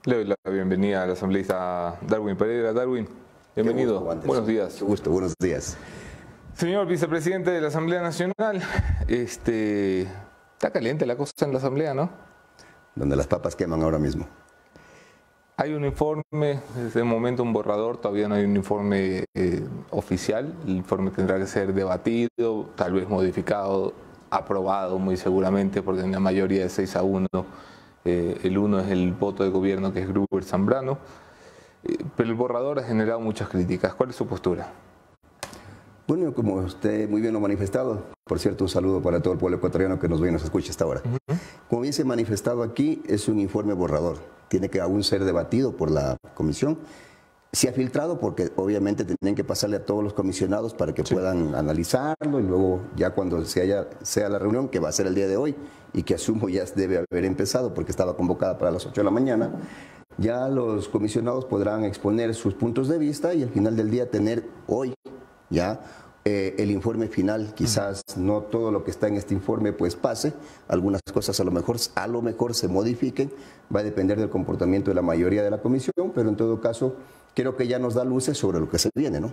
Le doy la bienvenida al asambleísta Darwin Pereira. Darwin, bienvenido. Buenos días. Mucho gusto, buenos días. Señor vicepresidente de la Asamblea Nacional, está caliente la cosa en la Asamblea, ¿no? Donde las papas queman ahora mismo. Hay un informe, es de momento un borrador, todavía no hay un informe oficial. El informe tendrá que ser debatido, tal vez modificado, aprobado muy seguramente, porque en la mayoría de 6-1, el 1 es el voto de gobierno, que es Gruber Zambrano. Pero el borrador ha generado muchas críticas. ¿Cuál es su postura? Bueno, como usted muy bien lo ha manifestado, por cierto, un saludo para todo el pueblo ecuatoriano que nos ve y nos escucha hasta ahora. Como bien se ha manifestado aquí, es un informe borrador. Tiene que aún ser debatido por la comisión. Se ha filtrado porque obviamente tienen que pasarle a todos los comisionados para que puedan analizarlo y luego ya cuando sea la reunión, que va a ser el día de hoy y que asumo ya debe haber empezado porque estaba convocada para las 8 de la mañana, ya los comisionados podrán exponer sus puntos de vista y al final del día tener hoy ya el informe final. Quizás no todo lo que está en este informe pues pase, algunas cosas a lo mejor se modifiquen, va a depender del comportamiento de la mayoría de la comisión, pero en todo caso creo que ya nos da luces sobre lo que se viene, ¿no?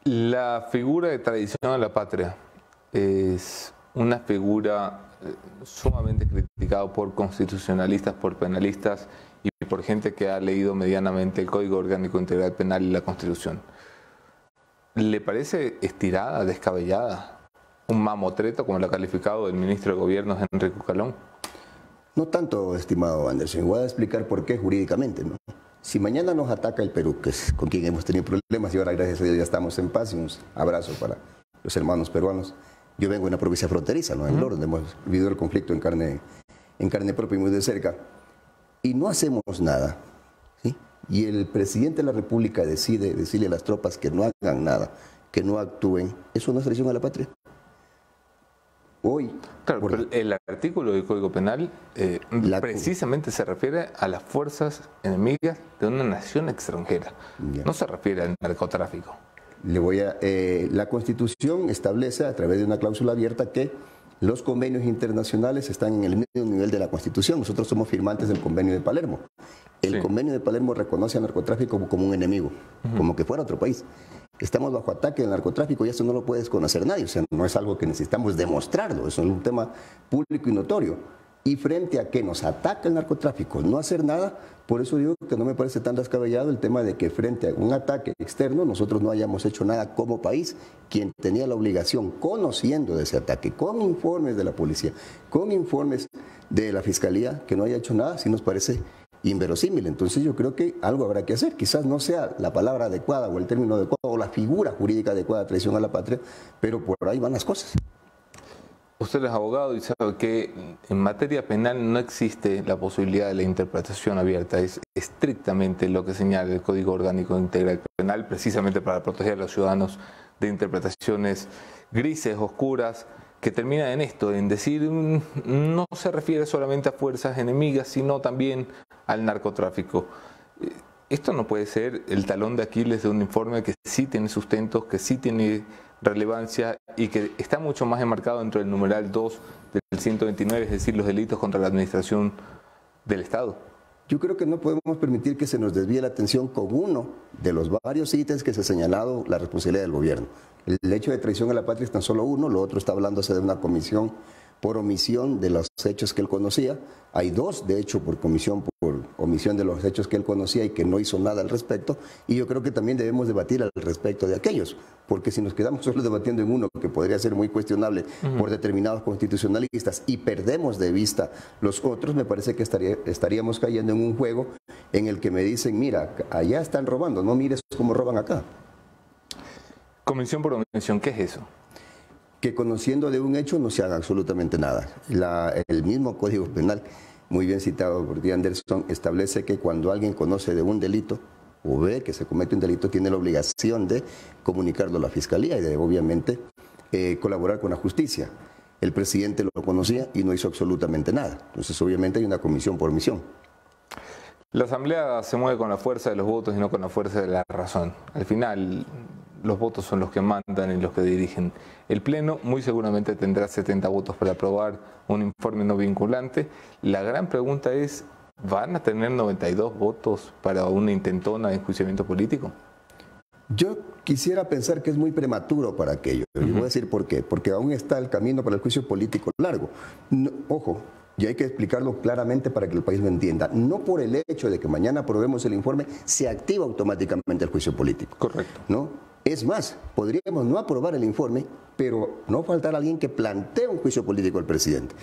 La figura de traición a la patria es una figura sumamente criticada por constitucionalistas, por penalistas y por gente que ha leído medianamente el Código Orgánico Integral Penal y la Constitución. ¿Le parece estirada, descabellada, un mamotreto, como lo ha calificado el ministro de Gobierno, Henry Cucalón? No tanto, estimado Anderson. Voy a explicar por qué jurídicamente, ¿no? Si mañana nos ataca el Perú, que es con quien hemos tenido problemas y ahora gracias a Dios ya estamos en paz, y un abrazo para los hermanos peruanos. Yo vengo de una provincia fronteriza, ¿no? En Loro, donde hemos vivido el conflicto en carne propia y muy de cerca. Y no hacemos nada, ¿sí? Y el presidente de la República decide decirle a las tropas que no hagan nada, que no actúen. ¿Eso no es traición a la patria? Hoy, claro, pero el artículo del Código Penal precisamente se refiere a las fuerzas enemigas de una nación extranjera. No se refiere al narcotráfico. La Constitución establece a través de una cláusula abierta que los convenios internacionales están en el mismo nivel de la Constitución. Nosotros somos firmantes del Convenio de Palermo. El Convenio de Palermo reconoce al narcotráfico como un enemigo, como que fuera otro país. Estamos bajo ataque del narcotráfico y eso no lo puede desconocer nadie. O sea, no es algo que necesitamos demostrarlo, eso es un tema público y notorio. Y frente a que nos ataca el narcotráfico, no hacer nada, por eso digo que no me parece tan descabellado el tema de que frente a un ataque externo nosotros no hayamos hecho nada como país. Quien tenía la obligación, conociendo de ese ataque, con informes de la policía, con informes de la fiscalía, que no haya hecho nada, sí nos parece inverosímil. Entonces yo creo que algo habrá que hacer. Quizás no sea la palabra adecuada o el término adecuado o la figura jurídica adecuada, traición a la patria, pero por ahí van las cosas. Usted es abogado y sabe que en materia penal no existe la posibilidad de la interpretación abierta. Es estrictamente lo que señala el Código Orgánico Integral Penal, precisamente para proteger a los ciudadanos de interpretaciones grises, oscuras, que terminan en esto, en decir no se refiere solamente a fuerzas enemigas, sino también al narcotráfico. Esto no puede ser el talón de Aquiles de un informe que sí tiene sustentos, que sí tiene relevancia y que está mucho más enmarcado dentro del numeral 2 del 129, es decir, los delitos contra la administración del Estado. Yo creo que no podemos permitir que se nos desvíe la atención con uno de los varios ítems que se ha señalado la responsabilidad del gobierno. El hecho de traición a la patria es tan solo uno, lo otro está hablándose de una comisión por omisión de los hechos que él conocía. Hay dos, de hecho, por omisión de los hechos que él conocía y que no hizo nada al respecto. Y yo creo que también debemos debatir al respecto de aquellos, porque si nos quedamos solo debatiendo en uno, que podría ser muy cuestionable por determinados constitucionalistas, y perdemos de vista los otros, me parece que estaríamos cayendo en un juego en el que me dicen, mira, allá están robando, no mires cómo roban acá. Comisión por omisión, ¿qué es eso? Que conociendo de un hecho no se haga absolutamente nada. El mismo Código Penal, muy bien citado por ti, Anderson, establece que cuando alguien conoce de un delito o ve que se comete un delito, tiene la obligación de comunicarlo a la Fiscalía y de, obviamente, colaborar con la justicia. El presidente lo conocía y no hizo absolutamente nada. Entonces, obviamente, hay una comisión por omisión. La Asamblea se mueve con la fuerza de los votos y no con la fuerza de la razón. Al final, los votos son los que mandan y los que dirigen. El Pleno muy seguramente tendrá 70 votos para aprobar un informe no vinculante. La gran pregunta es ¿van a tener 92 votos para una intentona de enjuiciamiento político? Yo quisiera pensar que es muy prematuro para aquello. Y voy a decir por qué. Porque aún está el camino para el juicio político largo. No, ojo, y hay que explicarlo claramente para que el país lo entienda. No por el hecho de que mañana aprobemos el informe, se activa automáticamente el juicio político. Correcto. ¿No? Es más, podríamos no aprobar el informe, pero no faltar alguien que plantee un juicio político al presidente.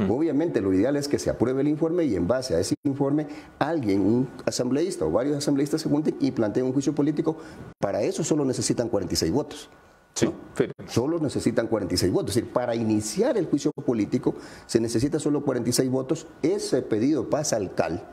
Obviamente lo ideal es que se apruebe el informe y en base a ese informe alguien, un asambleísta o varios asambleístas se junten y planteen un juicio político. Para eso solo necesitan 46 votos. Sí, ¿no? Solo necesitan 46 votos. Es decir, para iniciar el juicio político se necesita solo 46 votos. Ese pedido pasa al CAL.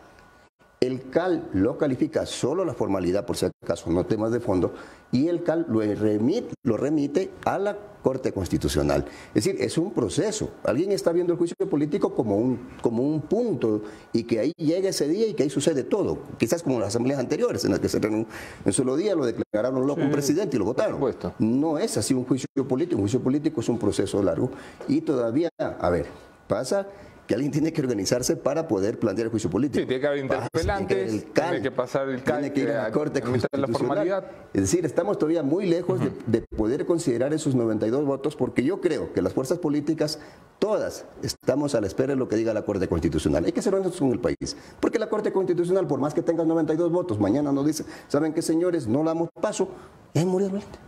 El CAL lo califica solo la formalidad, por si acaso, no temas de fondo, y el CAL lo remite a la Corte Constitucional. Es decir, es un proceso. Alguien está viendo el juicio político como un punto y que ahí llega ese día y que ahí sucede todo. Quizás como las asambleas anteriores, en las que se en un solo día lo declararon loco un presidente y lo votaron. No es así un juicio político. Un juicio político es un proceso largo y todavía, a ver, pasa que alguien tiene que organizarse para poder plantear el juicio político. Sí, tiene que haber interpelantes, tiene que pasar el CAL, tiene que ir a la Corte Constitucional. La formalidad. Es decir, estamos todavía muy lejos de poder considerar esos 92 votos, porque yo creo que las fuerzas políticas, todas, estamos a la espera de lo que diga la Corte Constitucional. Hay que ser honestos con el país, porque la Corte Constitucional, por más que tenga 92 votos, mañana nos dice, ¿saben qué, señores? No damos paso, y ahí murió el gente.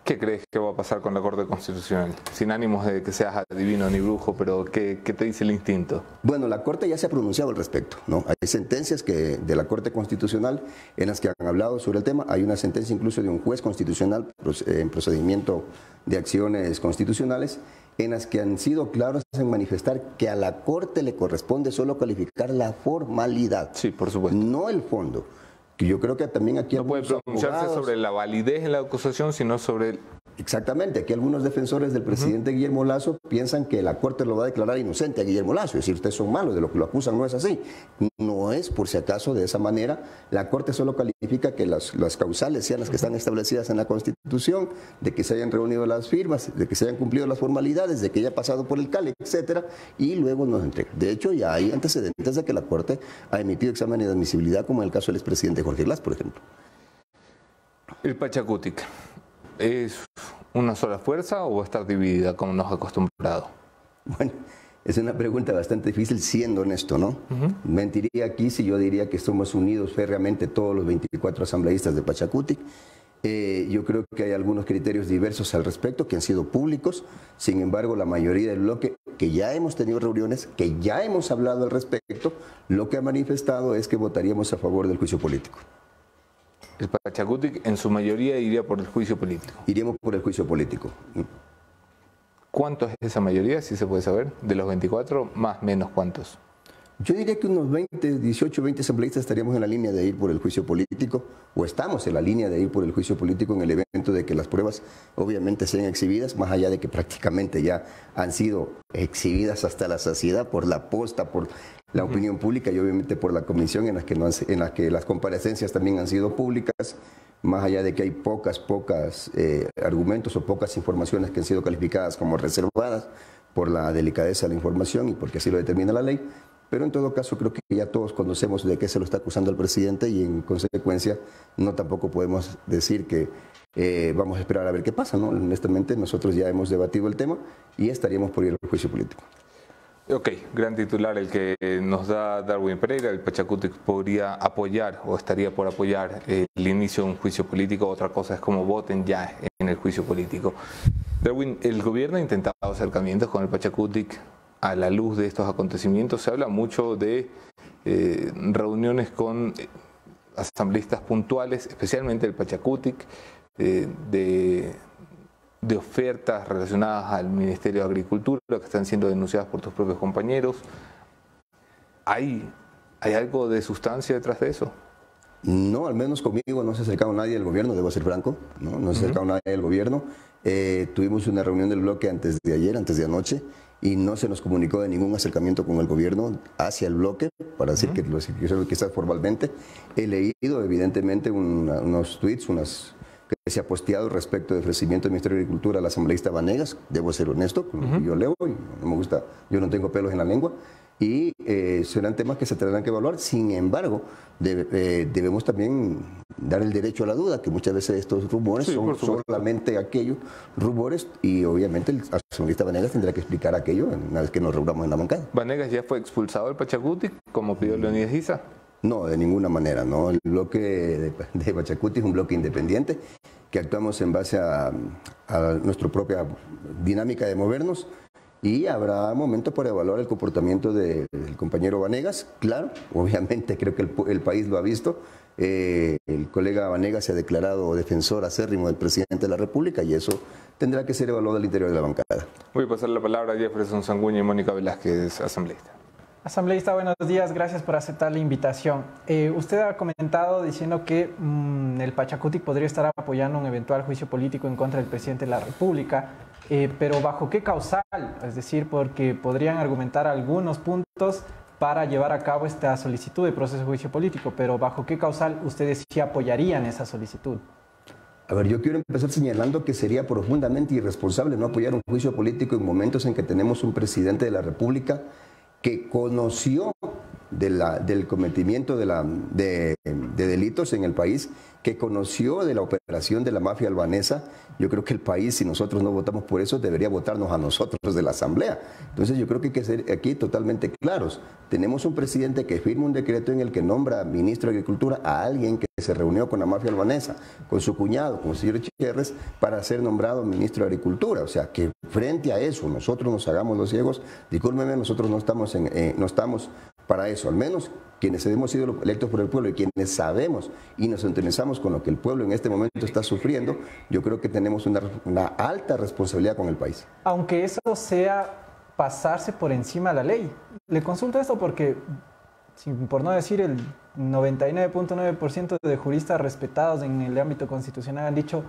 ¿Qué crees que va a pasar con la Corte Constitucional? Sin ánimos de que seas adivino ni brujo, pero ¿qué te dice el instinto? Bueno, la Corte ya se ha pronunciado al respecto, ¿no? Hay sentencias de la Corte Constitucional en las que han hablado sobre el tema. Hay una sentencia incluso de un juez constitucional en procedimiento de acciones constitucionales en las que han sido claros en manifestar que a la Corte le corresponde solo calificar la formalidad. Sí, por supuesto. No el fondo. Que yo creo que también aquí no puede pronunciarse sobre la validez en la acusación, sino sobre Exactamente, aquí algunos defensores del presidente Guillermo Lasso piensan que la Corte lo va a declarar inocente a Guillermo Lasso, es decir, ustedes son malos, de lo que lo acusan no es así. No es, por si acaso, de esa manera. La Corte solo califica que las causales sean las que están establecidas en la Constitución, de que se hayan reunido las firmas, de que se hayan cumplido las formalidades, de que haya pasado por el CAL, etcétera, y luego nos entrega. De hecho, ya hay antecedentes de que la Corte ha emitido exámenes de admisibilidad, como en el caso del expresidente Jorge Glass, por ejemplo. El Pachacutic, ¿es una sola fuerza o va a estar dividida como nos ha acostumbrado? Bueno, es una pregunta bastante difícil, siendo honesto, ¿no? Mentiría aquí si yo diría que somos unidos férreamente todos los 24 asambleístas de Pachacutic. Yo creo que hay algunos criterios diversos al respecto que han sido públicos. Sin embargo, la mayoría del bloque, que ya hemos tenido reuniones, que ya hemos hablado al respecto, lo que ha manifestado es que votaríamos a favor del juicio político. El Pachacutic en su mayoría iría por el juicio político. Iríamos por el juicio político. ¿Cuánto es esa mayoría, si se puede saber? De los 24, más o menos, ¿cuántos? Yo diría que unos 18, 20 asambleístas estaríamos en la línea de ir por el juicio político, o estamos en la línea de ir por el juicio político en el evento de que las pruebas obviamente sean exhibidas, más allá de que prácticamente ya han sido exhibidas hasta la saciedad por la posta, por la opinión pública y obviamente por la comisión en la que las comparecencias también han sido públicas, más allá de que hay pocos argumentos o pocas informaciones que han sido calificadas como reservadas por la delicadeza de la información y porque así lo determina la ley. Pero en todo caso creo que ya todos conocemos de qué se lo está acusando al presidente y en consecuencia no tampoco podemos decir que vamos a esperar a ver qué pasa, ¿no? Honestamente nosotros ya hemos debatido el tema y estaríamos por ir al juicio político. Ok, gran titular el que nos da Darwin Pereira. El Pachacutic podría apoyar o estaría por apoyar el inicio de un juicio político. Otra cosa es cómo voten ya en el juicio político. Darwin, el gobierno ha intentado acercamientos con el Pachacutic. A la luz de estos acontecimientos se habla mucho de reuniones con asambleístas puntuales, especialmente el Pachacutic, de ofertas relacionadas al Ministerio de Agricultura que están siendo denunciadas por tus propios compañeros. ¿Hay algo de sustancia detrás de eso? No, al menos conmigo no se ha acercado nadie del gobierno, debo ser franco, no se ha acercado nadie del gobierno. Tuvimos una reunión del bloque antes de anoche, y no se nos comunicó de ningún acercamiento con el gobierno hacia el bloque, para decir que quizás formalmente. He leído evidentemente unos tweets, que se ha posteado respecto de ofrecimiento del Ministerio de Agricultura a la asambleísta Vanegas. Debo ser honesto, yo leo y no me gusta, yo no tengo pelos en la lengua. y serán temas que se tendrán que evaluar. Sin embargo, debemos también dar el derecho a la duda, que muchas veces estos rumores son solamente aquellos rumores, y obviamente el asambleísta Vanegas tendrá que explicar aquello una vez que nos reunamos en la bancada. ¿Vanegas ya fue expulsado del Pachacuti, como pidió Leonidas Issa? No, de ninguna manera, no. El bloque de Pachacuti es un bloque independiente, que actuamos en base a nuestra propia dinámica de movernos, y habrá momentos para evaluar el comportamiento del compañero Vanegas. Claro, obviamente creo que el país lo ha visto. El colega Vanegas se ha declarado defensor acérrimo del presidente de la República, y eso tendrá que ser evaluado al interior de la bancada. Voy a pasar la palabra a Jefferson Sanguña y Mónica Velázquez, asambleísta. Asambleísta, buenos días, gracias por aceptar la invitación. Usted ha comentado diciendo que el Pachacuti podría estar apoyando un eventual juicio político en contra del presidente de la República, pero ¿bajo qué causal? Es decir, porque podrían argumentar algunos puntos para llevar a cabo esta solicitud de proceso de juicio político, pero ¿bajo qué causal ustedes sí apoyarían esa solicitud? A ver, yo quiero empezar señalando que sería profundamente irresponsable no apoyar un juicio político en momentos en que tenemos un presidente de la República que conoció del cometimiento de delitos en el país, que conoció de la operación de la mafia albanesa. Yo creo que el país, si nosotros no votamos por eso, debería votarnos a nosotros de la Asamblea. Entonces yo creo que hay que ser aquí totalmente claros. Tenemos un presidente que firma un decreto en el que nombra ministro de Agricultura a alguien que se reunió con la mafia albanesa, con su cuñado, con el señor Echeverres, para ser nombrado ministro de Agricultura. O sea, que frente a eso nosotros nos hagamos los ciegos. Discúlpeme, nosotros no estamos para eso. Al menos quienes hemos sido electos por el pueblo y quienes sabemos y nos interesamos con lo que el pueblo en este momento está sufriendo, yo creo que tenemos una alta responsabilidad con el país. Aunque eso sea pasarse por encima de la ley. Le consulto esto porque, por no decir el 99.9% de juristas respetados en el ámbito constitucional han dicho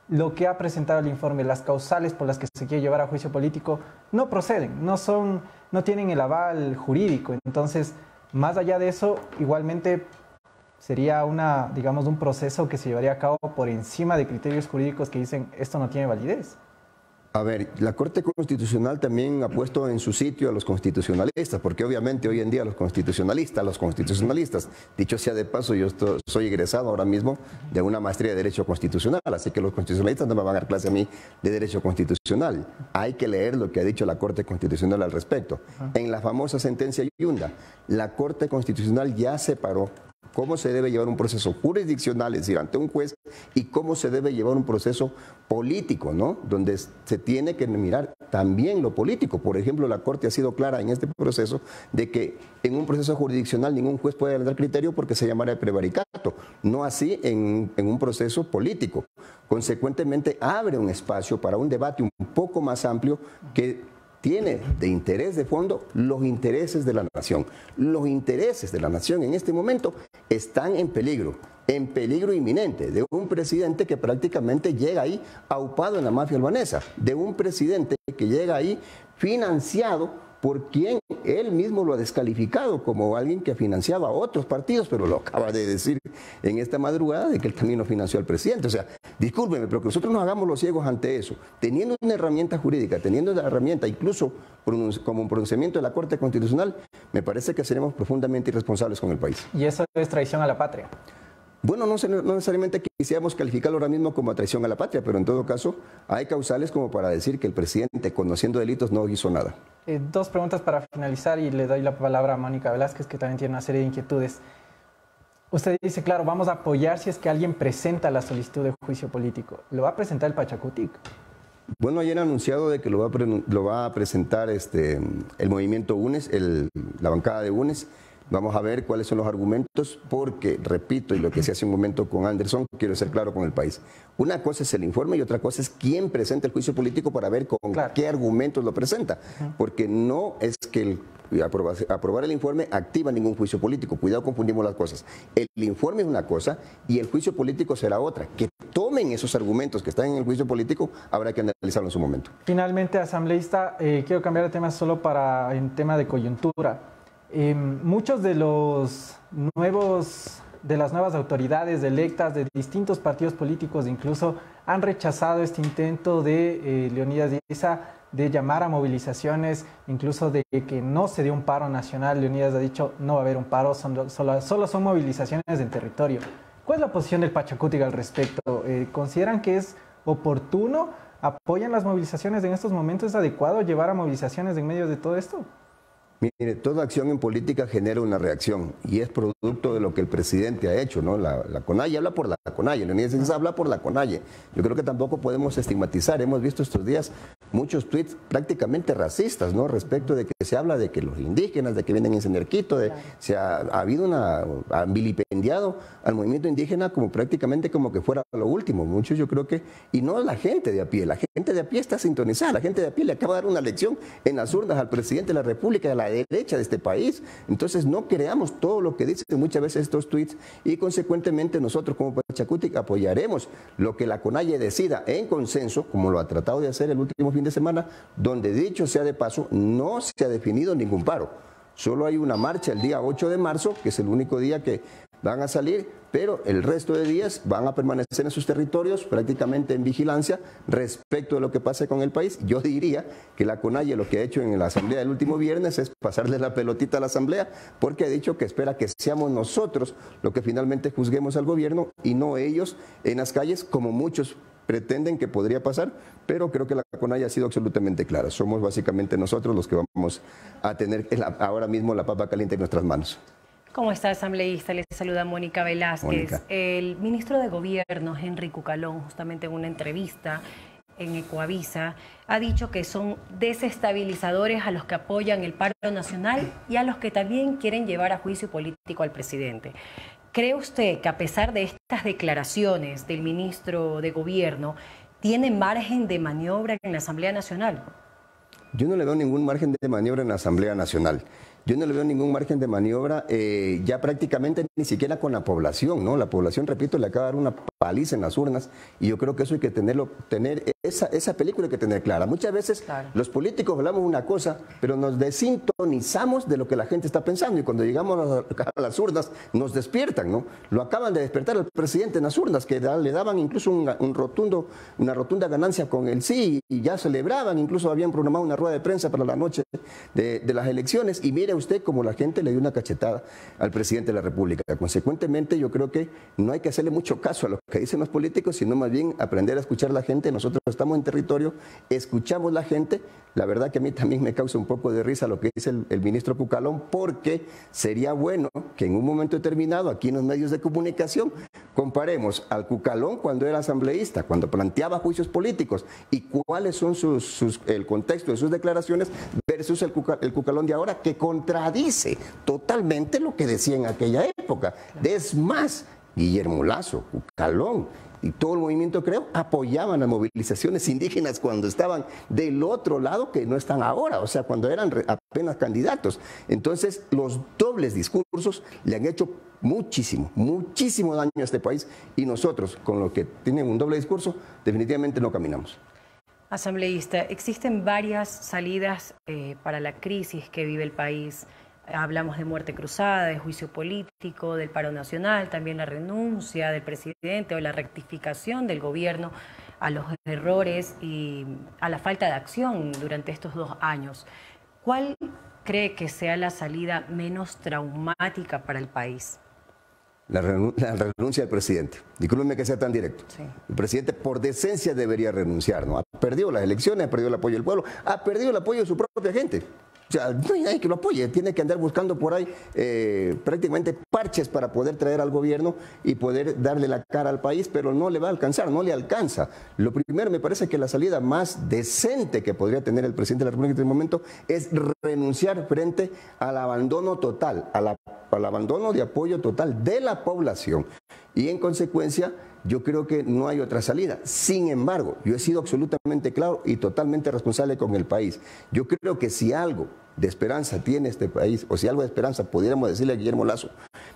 lo que ha presentado el informe, las causales por las que se quiere llevar a juicio político no proceden, no tienen el aval jurídico. Entonces, más allá de eso, igualmente sería un proceso que se llevaría a cabo por encima de criterios jurídicos que dicen esto no tiene validez. A ver, la Corte Constitucional también ha puesto en su sitio a los constitucionalistas, porque obviamente hoy en día los constitucionalistas, dicho sea de paso, yo soy egresado ahora mismo de una maestría de Derecho Constitucional, así que los constitucionalistas no me van a dar clase a mí de Derecho Constitucional. Hay que leer lo que ha dicho la Corte Constitucional al respecto. En la famosa sentencia Yunda, la Corte Constitucional ya separó cómo se debe llevar un proceso jurisdiccional, es decir, ante un juez, y cómo se debe llevar un proceso político, ¿no? Donde se tiene que mirar también lo político. Por ejemplo, la Corte ha sido clara en este proceso de que en un proceso jurisdiccional ningún juez puede dar criterio porque se llamará de prevaricato, no así en un proceso político. Consecuentemente, abre un espacio para un debate un poco más amplio que tiene de interés de fondo los intereses de la nación. Los intereses de la nación en este momento están en peligro inminente, de un presidente que prácticamente llega ahí aupado en la mafia albanesa, de un presidente que llega ahí financiado por quien él mismo lo ha descalificado como alguien que ha financiado a otros partidos, pero lo acaba de decir en esta madrugada de que él también lo financió al presidente. O sea, discúlpeme, pero que nosotros nos hagamos los ciegos ante eso, teniendo una herramienta jurídica, teniendo una herramienta incluso como un pronunciamiento de la Corte Constitucional, me parece que seremos profundamente irresponsables con el país. ¿Y eso es traición a la patria? Bueno, no necesariamente quisiéramos calificarlo ahora mismo como traición a la patria, pero en todo caso hay causales como para decir que el presidente, conociendo delitos, no hizo nada. Dos preguntas para finalizar y le doy la palabra a Mónica Velázquez, que también tiene una serie de inquietudes. Usted dice, claro, vamos a apoyar si es que alguien presenta la solicitud de juicio político. ¿Lo va a presentar el Pachacutic? Bueno, ayer han anunciado de que lo va a presentar el movimiento UNES, la bancada de UNES. Vamos a ver cuáles son los argumentos, porque, repito, y lo que se hace un momento con Anderson, quiero ser claro con el país. Una cosa es el informe y otra cosa es quién presenta el juicio político para ver con qué argumentos lo presenta. Porque no es que aprobar el informe activa ningún juicio político. Cuidado, confundimos las cosas. El informe es una cosa y el juicio político será otra. Que tomen esos argumentos que están en el juicio político, habrá que analizarlo en su momento. Finalmente, asambleísta, quiero cambiar de tema solo para en tema de coyuntura. Muchos de los nuevos de las nuevas autoridades electas de distintos partidos políticos incluso han rechazado este intento de Leonidas Issa de llamar a movilizaciones, incluso de que no se dio un paro nacional. Leonidas ha dicho no va a haber un paro, solo son movilizaciones en territorio. ¿Cuál es la posición del Pachacutic al respecto? ¿Consideran que es oportuno? ¿Apoyan las movilizaciones en estos momentos? ¿Es adecuado llevar a movilizaciones en medio de todo esto? Mire, toda acción en política genera una reacción y es producto de lo que el presidente ha hecho, ¿no? La CONAIE habla por la CONAIE, Leonidas Issa habla por la CONAIE. Yo creo que tampoco podemos estigmatizar. Hemos visto estos días muchos tweets prácticamente racistas, ¿no? Respecto de que se habla de que los indígenas, de que vienen en Senerquito, ha habido han vilipendiado al movimiento indígena como prácticamente como que fuera lo último. Muchos yo creo que, y no la gente de a pie, la gente de a pie está sintonizada, la gente de a pie le acaba de dar una lección en las urnas al presidente de la República y a la derecha de este país. Entonces no creamos todo lo que dicen muchas veces estos tweets y consecuentemente nosotros como Pachacutic apoyaremos lo que la CONAIE decida en consenso, como lo ha tratado de hacer el último fin de semana, donde dicho sea de paso, no se ha definido ningún paro. Solo hay una marcha el día 8 de marzo, que es el único día que van a salir, pero el resto de días van a permanecer en sus territorios prácticamente en vigilancia respecto de lo que pase con el país. Yo diría que la CONAIE lo que ha hecho en la asamblea del último viernes es pasarle la pelotita a la asamblea, porque ha dicho que espera que seamos nosotros los que finalmente juzguemos al gobierno y no ellos en las calles, como muchos pretenden que podría pasar, pero creo que la CONAIE ha sido absolutamente clara. Somos básicamente nosotros los que vamos a tener ahora mismo la papa caliente en nuestras manos. ¿Cómo está, asambleísta? Les saluda Mónica Velázquez. Mónica. El ministro de Gobierno, Henry Cucalón, justamente en una entrevista en Ecoavisa, ha dicho que son desestabilizadores a los que apoyan el paro nacional y a los que también quieren llevar a juicio político al presidente. ¿Cree usted que a pesar de estas declaraciones del ministro de Gobierno, tiene margen de maniobra en la Asamblea Nacional? Yo no le veo ningún margen de maniobra en la Asamblea Nacional. Yo no le veo ningún margen de maniobra ya prácticamente ni siquiera con la población, ¿no? La población, repito, le acaba de dar una paliza en las urnas y yo creo que eso hay que tener esa película hay que tener clara. Muchas veces los políticos hablamos una cosa, pero nos desintonizamos de lo que la gente está pensando y cuando llegamos a las urnas nos despiertan, ¿no? Lo acaban de despertar al presidente en las urnas, que le daban incluso una rotunda ganancia con el sí y ya celebraban, incluso habían programado una rueda de prensa para la noche de las elecciones y mire usted como la gente le dio una cachetada al presidente de la República. Consecuentemente, yo creo que no hay que hacerle mucho caso a lo que dicen los políticos, sino más bien aprender a escuchar a la gente. Nosotros estamos en territorio, escuchamos la gente. La verdad que a mí también me causa un poco de risa lo que dice el ministro Cucalón, porque sería bueno que en un momento determinado, aquí en los medios de comunicación, comparemos al Cucalón cuando era asambleísta, cuando planteaba juicios políticos y cuáles son el contexto de sus declaraciones versus el Cucalón de ahora, que contradice totalmente lo que decía en aquella época. Es más, Guillermo Lasso, Cucalón y todo el movimiento Creo apoyaban las movilizaciones indígenas cuando estaban del otro lado, que no están ahora, o sea, cuando eran apenas candidatos. Entonces, los dobles discursos le han hecho muchísimo daño a este país y nosotros, con lo que tienen un doble discurso, definitivamente no caminamos. Asambleísta, existen varias salidas para la crisis que vive el país. Hablamos de muerte cruzada, de juicio político, del paro nacional, también la renuncia del presidente o la rectificación del gobierno a los errores y a la falta de acción durante estos 2 años. ¿Cuál cree que sea la salida menos traumática para el país? La renuncia del presidente. Discúlpeme que sea tan directo. Sí. El presidente por decencia debería renunciar, ¿no? Ha perdido las elecciones, ha perdido el apoyo del pueblo, ha perdido el apoyo de su propia gente. O sea, no hay nadie que lo apoye, tiene que andar buscando por ahí prácticamente parches para poder traer al gobierno y poder darle la cara al país, pero no le va a alcanzar, no le alcanza. Lo primero, me parece que la salida más decente que podría tener el presidente de la República en este momento es renunciar frente al abandono total, al abandono de apoyo total de la población. Y en consecuencia, yo creo que no hay otra salida. Sin embargo, yo he sido absolutamente claro y totalmente responsable con el país. Yo creo que si algo de esperanza tiene este país, o si algo de esperanza pudiéramos decirle a Guillermo Lasso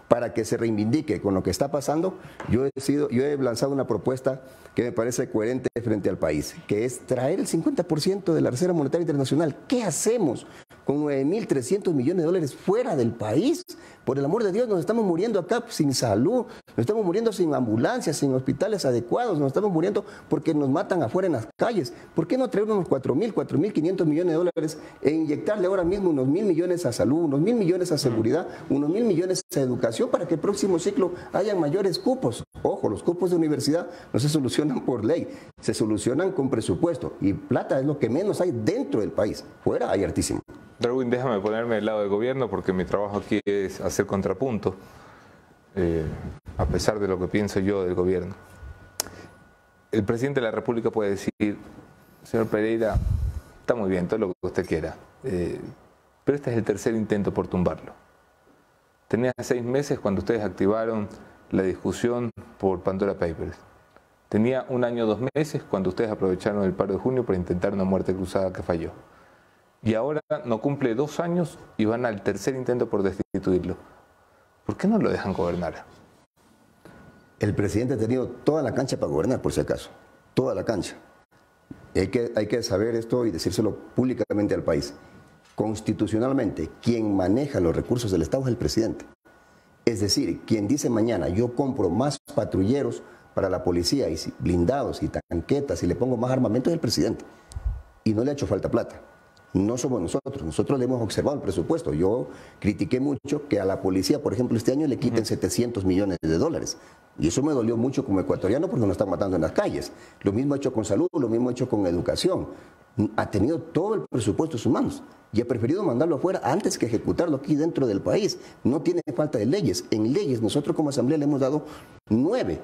para que se reivindique con lo que está pasando, yo he lanzado una propuesta que me parece coherente frente al país, que es traer el 50% de la Reserva Monetaria Internacional. ¿Qué hacemos con 9.300 millones de dólares fuera del país. Por el amor de Dios, nos estamos muriendo acá sin salud, nos estamos muriendo sin ambulancias, sin hospitales adecuados, nos estamos muriendo porque nos matan afuera en las calles. ¿Por qué no traer unos 4.500 millones de dólares e inyectarle ahora mismo unos 1.000 millones a salud, unos 1.000 millones a seguridad, unos 1.000 millones a educación para que el próximo ciclo haya mayores cupos? Ojo, los cupos de universidad no se solucionan por ley, se solucionan con presupuesto y plata es lo que menos hay dentro del país. Fuera hay hartísimo. Darwin, déjame ponerme del lado del gobierno porque mi trabajo aquí es hacer contrapunto, a pesar de lo que pienso yo del gobierno. El presidente de la República puede decir, señor Pereira, está muy bien, todo lo que usted quiera, pero este es el tercer intento por tumbarlo. Tenía 6 meses cuando ustedes activaron la discusión por Pandora Papers. Tenía 1 año, 2 meses cuando ustedes aprovecharon el paro de junio para intentar una muerte cruzada que falló. Y ahora no cumple 2 años y van al tercer intento por destituirlo. ¿Por qué no lo dejan gobernar? El presidente ha tenido toda la cancha para gobernar, por si acaso. Toda la cancha. Hay que saber esto y decírselo públicamente al país. Constitucionalmente, quien maneja los recursos del Estado es el presidente. Es decir, quien dice mañana, yo compro más patrulleros para la policía y blindados y tanquetas y le pongo más armamento es el presidente. Y no le ha hecho falta plata. No somos nosotros le hemos observado el presupuesto. Yo critiqué mucho que a la policía, por ejemplo, este año le quiten 700 millones de dólares. Y eso me dolió mucho como ecuatoriano porque nos están matando en las calles. Lo mismo ha hecho con salud, lo mismo ha hecho con educación. Ha tenido todo el presupuesto en sus manos y ha preferido mandarlo afuera antes que ejecutarlo aquí dentro del país. No tiene falta de leyes. En leyes, nosotros como asamblea le hemos dado 9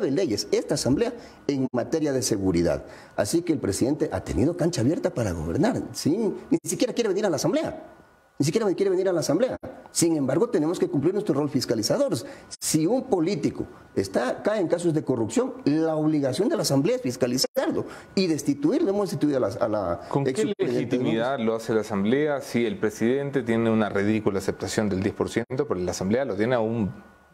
leyes, esta asamblea, en materia de seguridad. Así que el presidente ha tenido cancha abierta para gobernar. Ni siquiera quiere venir a la asamblea. Ni siquiera quiere venir a la asamblea. Sin embargo, tenemos que cumplir nuestro rol fiscalizadores. Si un político cae en casos de corrupción, la obligación de la asamblea es fiscalizarlo y destituirlo. Hemos destituido a la ¿Con qué legitimidad lo hace la asamblea si el presidente tiene una ridícula aceptación del 10%, pero la asamblea lo tiene aún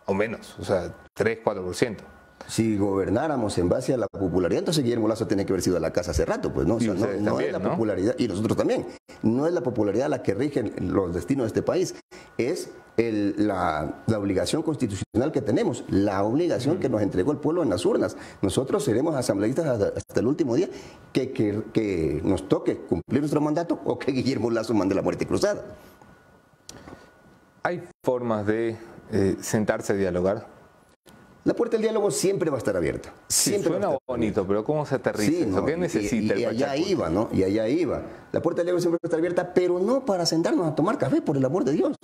o menos, o sea, 3-4%? Si gobernáramos en base a la popularidad, entonces Guillermo Lazo tiene que haber sido a la casa hace rato, pues no, o sea, no es la popularidad, y nosotros también, no es la popularidad la que rige los destinos de este país, es la obligación constitucional que tenemos, la obligación que nos entregó el pueblo en las urnas. Nosotros seremos asambleístas hasta el último día que nos toque cumplir nuestro mandato o que Guillermo Lazo mande la muerte cruzada. ¿Hay formas de sentarse a dialogar? La puerta del diálogo siempre va a estar abierta. Siempre suena bonito, pero ¿cómo se aterriza eso? ¿Qué necesita el allá iba, ¿no? Y allá iba. La puerta del diálogo siempre va a estar abierta, pero no para sentarnos a tomar café, por el amor de Dios.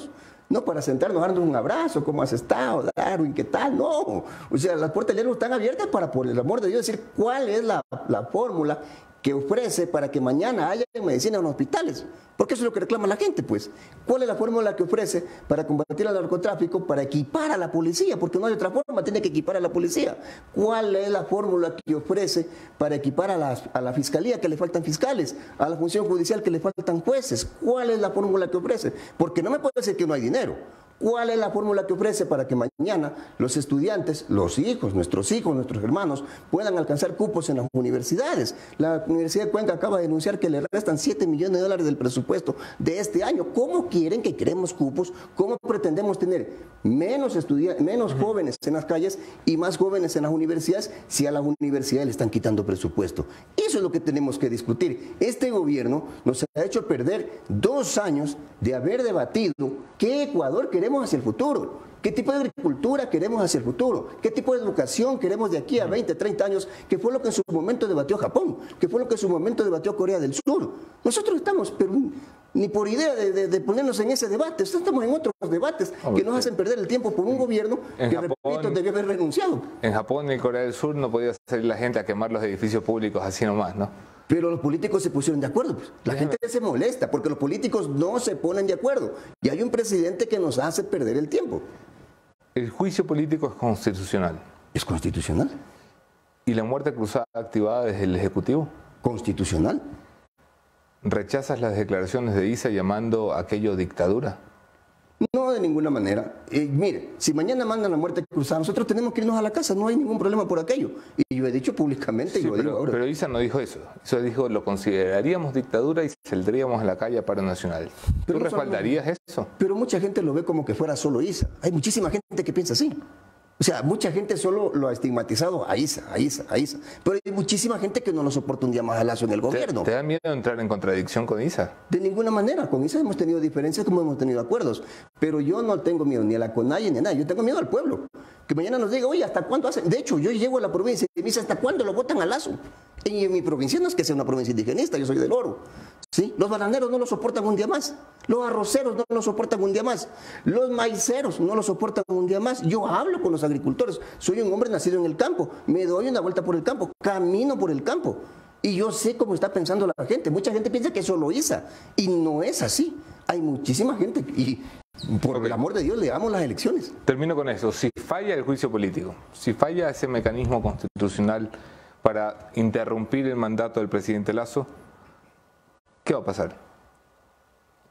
No para sentarnos a darnos un abrazo, ¿cómo has estado, Darwin? ¿Qué tal? No. O sea, las puertas del diálogo están abiertas para, por el amor de Dios, decir cuál es la fórmula que ofrece para que mañana haya medicina en los hospitales. Porque eso es lo que reclama la gente, pues. ¿Cuál es la fórmula que ofrece para combatir al narcotráfico, para equipar a la policía? Porque no hay otra forma, tiene que equipar a la policía. ¿Cuál es la fórmula que ofrece para equipar a la fiscalía, que le faltan fiscales, a la función judicial, que le faltan jueces? ¿Cuál es la fórmula que ofrece? Porque no me puede decir que no hay dinero. ¿Cuál es la fórmula que ofrece para que mañana los estudiantes, nuestros hermanos, puedan alcanzar cupos en las universidades? La Universidad de Cuenca acaba de denunciar que le restan 7 millones de dólares del presupuesto de este año. ¿Cómo quieren que queremos cupos? ¿Cómo pretendemos tener menos jóvenes en las calles y más jóvenes en las universidades si a las universidades le están quitando presupuesto? Eso es lo que tenemos que discutir. Este gobierno nos ha hecho perder 2 años de haber debatido qué Ecuador queremos hacia el futuro, qué tipo de agricultura queremos hacia el futuro, qué tipo de educación queremos de aquí a 20, 30 años, que fue lo que en su momento debatió Japón, que fue lo que en su momento debatió Corea del Sur. Nosotros estamos, pero ni por idea de ponernos en ese debate, estamos en otros debates que nos hacen perder el tiempo por un gobierno que, repito, debió haber renunciado. En Japón y Corea del Sur no podía salir la gente a quemar los edificios públicos así nomás, ¿no? Pero los políticos se pusieron de acuerdo. Pues. La gente se molesta porque los políticos no se ponen de acuerdo. Y hay un presidente que nos hace perder el tiempo. El juicio político es constitucional. ¿Es constitucional? ¿Y la muerte cruzada activada desde el Ejecutivo? Constitucional. ¿Rechazas las declaraciones de Issa llamando a aquello dictadura? No, de ninguna manera. Mire, si mañana mandan la muerte cruzada, nosotros tenemos que irnos a la casa, no hay ningún problema por aquello. Y yo he dicho públicamente, sí, y lo digo ahora. Pero Isa no dijo eso. Isa dijo, lo consideraríamos dictadura y saldríamos a la calle a paro nacional. ¿Tú respaldarías eso? Pero mucha gente lo ve como que fuera solo Isa. Hay muchísima gente que piensa así. O sea, mucha gente solo lo ha estigmatizado a Isa. Pero hay muchísima gente que no lo soporta un día más a Lazo en el gobierno. ¿Te da miedo entrar en contradicción con Isa? De ninguna manera. Con Isa hemos tenido diferencias como hemos tenido acuerdos. Pero yo no tengo miedo ni a la CONAIE ni a nada. Yo tengo miedo al pueblo. Que mañana nos diga, oye, ¿hasta cuándo hacen? De hecho, yo llego a la provincia y me dice, ¿hasta cuándo lo votan a Lazo? Y en mi provincia no es que sea una provincia indigenista, yo soy del Oro. ¿Sí? Los bananeros no lo soportan un día más. Los arroceros no lo soportan un día más. Los maiceros no lo soportan un día más. Yo hablo con los agricultores. Soy un hombre nacido en el campo. Me doy una vuelta por el campo. Camino por el campo. Y yo sé cómo está pensando la gente. Mucha gente piensa que eso lo hizo. Y no es así. Hay muchísima gente. Y por el amor de Dios, le damos las elecciones. Termino con eso. Si falla el juicio político, si falla ese mecanismo constitucional para interrumpir el mandato del presidente Lazo, ¿qué va a pasar?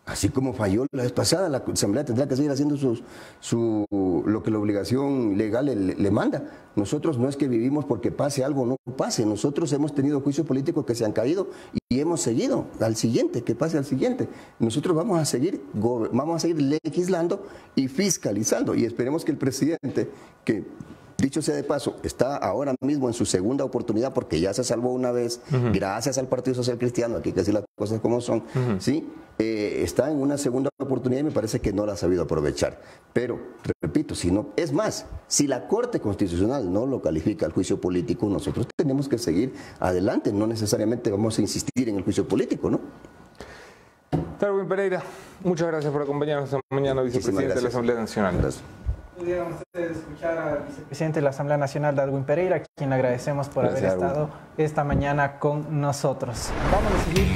Así como falló la vez pasada, la Asamblea tendrá que seguir haciendo lo que la obligación legal le manda. Nosotros no es que vivimos porque pase algo o no pase. Nosotros hemos tenido juicios políticos que se han caído y hemos seguido al siguiente, que pase al siguiente. Nosotros vamos a seguir legislando y fiscalizando. Y esperemos que el presidente, que dicho sea de paso, está ahora mismo en su segunda oportunidad porque ya se salvó una vez, gracias al Partido Social Cristiano, aquí hay que decir las cosas como son, ¿sí? Está en una segunda oportunidad y me parece que no la ha sabido aprovechar. Pero, repito, es más, si la Corte Constitucional no lo califica al juicio político, nosotros tenemos que seguir adelante, no necesariamente vamos a insistir en el juicio político, ¿no? Darwin Pereira, muchas gracias por acompañarnos esta mañana, vicepresidente de la Asamblea Nacional. Gracias. Pudieron ustedes escuchar al vicepresidente de la Asamblea Nacional, Darwin Pereira, a quien le agradecemos por haber estado esta mañana con nosotros. Vamos a seguir